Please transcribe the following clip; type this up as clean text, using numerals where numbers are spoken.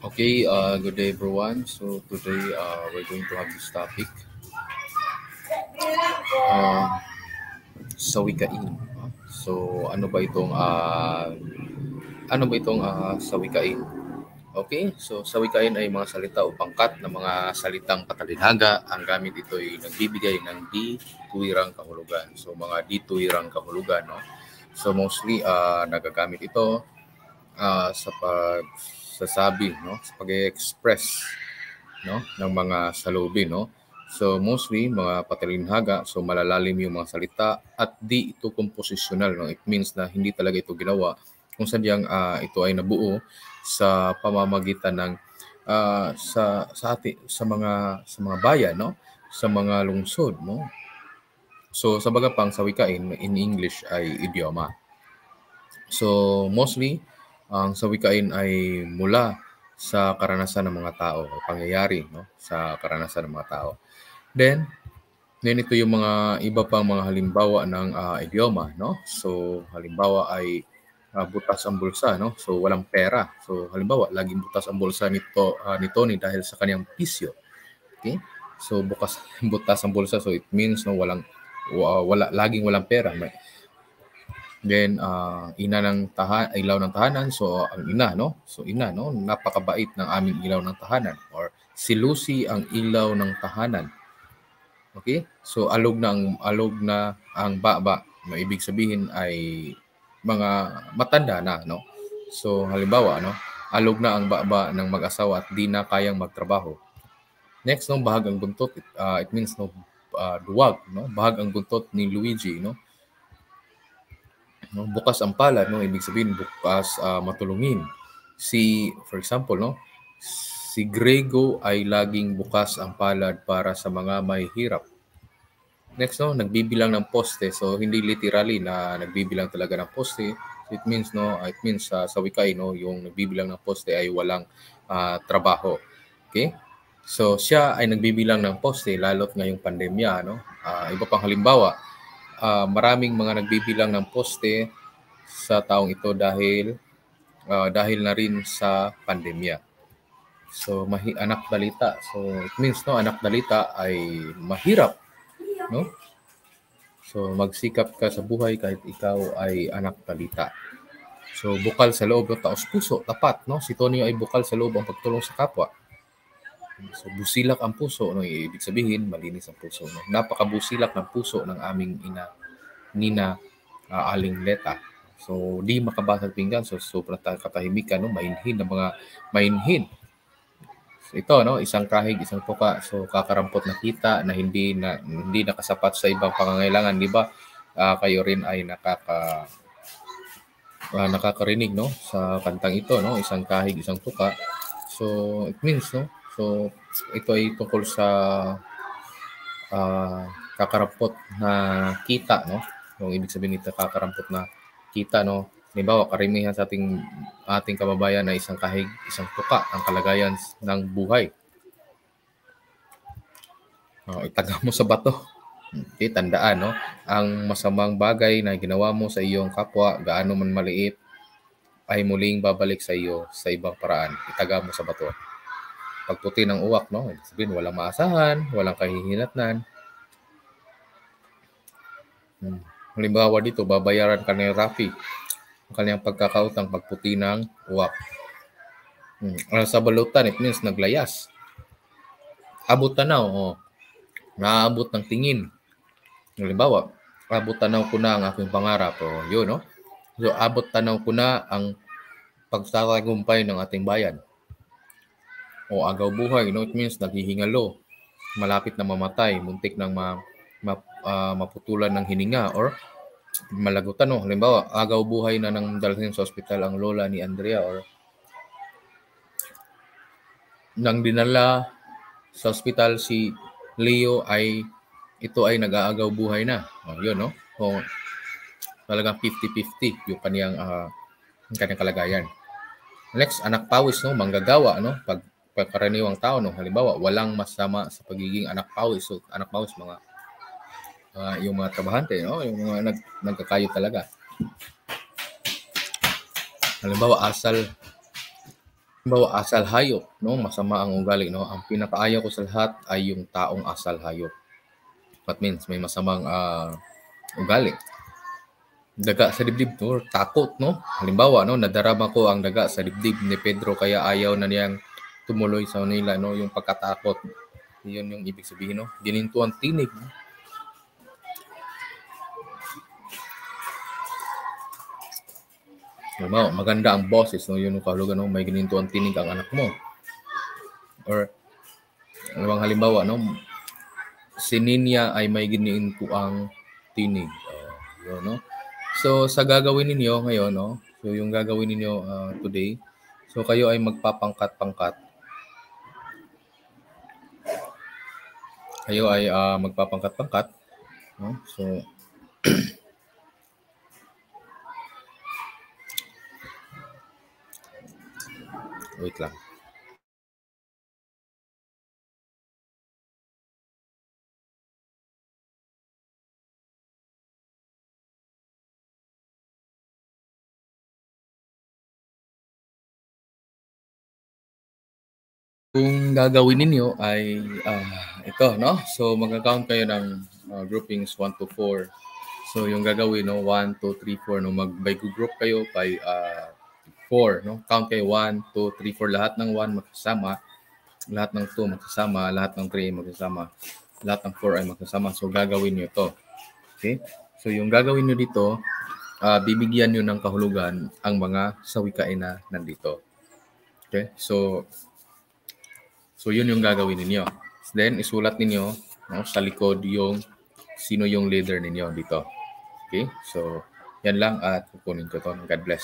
Okay, good day everyone. So today we're going to have this topic, uh, sawikain. So ano ba itong sawikain? Okay, so sawikain ay mga salita o pangkat na mga salitang patalinhaga. Ang gamit ito ay nagbibigay ng di-tuwirang kahulugan. So mga di-tuwirang kahulugan, no? So mostly nagagamit ito sa pagsasabi, no? Sa pag-express, no, ng mga saloobin, no. So mostly mga patalinhaga, so malalalim yung mga salita at di ito komposisyonal, no. It means na hindi talaga ito ginawa kung sadyang ito ay nabuo sa pamamagitan ng sa mga bayan, no, sa mga lungsod, no. So sa bagapang sa wikain in English ay idioma. So mostly ang sawikain ay mula sa karanasan ng mga tao o pangyayari, no, sa karanasan ng mga tao. Then ito yung mga iba pang mga halimbawa ng idioma, no. So halimbawa ay butas ang bulsa, no. So walang pera. So halimbawa, laging butas ang bulsa ni Tony dahil sa kanyang pisyo. Okay? So bukas butas ang bulsa, so it means no laging walang pera. Then, ilaw ng tahanan. So, ang ina, no? So, ina, no? Napakabait ng aming ilaw ng tahanan. Or, si Lucy ang ilaw ng tahanan. Okay? So, alog na ang baba. No, ibig sabihin ay mga matanda na, no? So, halimbawa, no? Alog na ang baba ng mag-asawa at di na kayang magtrabaho. Next, no? Bahag ang buntot. It means, no? Duwag, no? Bahag ang buntot ni Luigi, no? No, bukas ang palad, no, ibig sabihin bukas matulungin. For example, no, si Grego ay laging bukas ang palad para sa mga may hirap. Next, no, nagbibilang ng poste. So hindi literally na nagbibilang talaga ng poste. It means sa wikay, no, yung nagbibilang ng poste ay walang trabaho. Okay? So siya ay nagbibilang ng poste lalo't ngayong pandemya, no. Iba pang halimbawa, maraming mga nagbibilang ng poste sa taong ito dahil na rin sa pandemya. So anak dalita. So it means, no, anak dalita ay mahirap, no? So magsikap ka sa buhay kahit ikaw ay anak dalita. So bukal sa loob, taos puso, tapat, no? Si Tonyo ay bukal sa loob ang pagtulong sa kapwa. So busilak ang puso, no? Ibig sabihin malinis ang puso, no? Napakabusilak ng puso ng aming ina, Nina Aling Leta. So di makabasag pinggan, so sobrang katahimikan, no? Mainhin. So, ito, no, isang kahig, isang tuka. So kakarampot na kita na hindi nakasapat sa ibang pangangailangan, di ba? Kayo rin ay nakakarinig, no, sa kantang ito, no, isang kahig, isang tuka. So it means, no, so ito ay tungkol sa kakarampot na kita, no. Yung ibig sabihin nito, kakarampot na kita, no. Halimbawa, karamihan sa ating kababayan na isang kahig, isang tuka ang kalagayan ng buhay. Itaga mo sa bato. Okay, tandaan, no, ang masamang bagay na ginawa mo sa iyong kapwa, gaano man maliit, ay muling babalik sa iyo sa ibang paraan. Itaga mo sa bato. Pagputi ng uwak, no, ibig sabihin walang maasahan, walang kahihinatnan. Halimbawa dito, babayaran ka ni Rafi ang kanyang pagkakautang pagputi ng uwak. Sa balutan, it means naglayas. Abot tanaw, naabot ng tingin. Halimbawa, abot tanaw ko na ang aking pangarap. Yun, no? So, abot tanaw ko na ang pagtatagumpay ng ating bayan. O agaw buhay, no? It means naghihingalo, malapit na mamatay, muntik nang maputulan ng hininga or malagutan, no? Halimbawa, agaw buhay na nang dalhin sa ospital ang lola ni Andrea, or nang dinala sa ospital si Leo ito ay nag-aagaw buhay na. Yun, no? O talagang 50-50 yung kanyang kalagayan. Next, anak pawis, no? Manggagawa, no? Pagkaraniwang tao, no? Halimbawa, walang masama sa pagiging anak pawis. So, anak pawis, yung mga trabahante, no? Yung mga nagkakayo talaga. Halimbawa, asal Halimbawa, asal hayop, no? Masama ang ugali, no? Ang pinakaayaw ko sa lahat ay yung taong asal hayop. That means may masamang ugali. Daga sa dibdib, no? Takot, no? Halimbawa, no? Nadarama ko ang daga sa dibdib ni Pedro kaya ayaw na niyang tumuloy sa Manila, no? Yung pagkatakot. Yun yung ibig sabihin, no? Gininto ang tinig, no? Halimbawa, maganda ang boses, no? Yun yung kahulugan, no? May gininto ang tinig ang anak mo. Or, halimbawa, no? Si Ninya ay may gininto ang tinig. Yun, no? So, sa gagawin ninyo ngayon, no? So, yung gagawin ninyo today, so kayo ay magpapangkat-pangkat. Kayo ay magpapangkat-pangkat, no? So, wait lang. Kung gagawin ninyo ay ito, no? So, mag-count kayo ng groupings 1 to 4. So, yung gagawin, no? 1, 2, 3, 4, no? By group kayo by 4, no? Count kayo 1, 2, 3, 4. Lahat ng 1 magkasama. Lahat ng 2 magkasama. Lahat ng 3 magkasama. Lahat ng 4 ay magkasama. So, gagawin nyo to. Okay? So, yung gagawin nyo dito, bibigyan nyo ng kahulugan ang mga sawikain na nandito. Okay? So, yun yung gagawin ninyo. Then, isulat ninyo, no, sa likod yung sino yung leader ninyo dito. Okay? So, yan lang at kukunin ko to. God bless.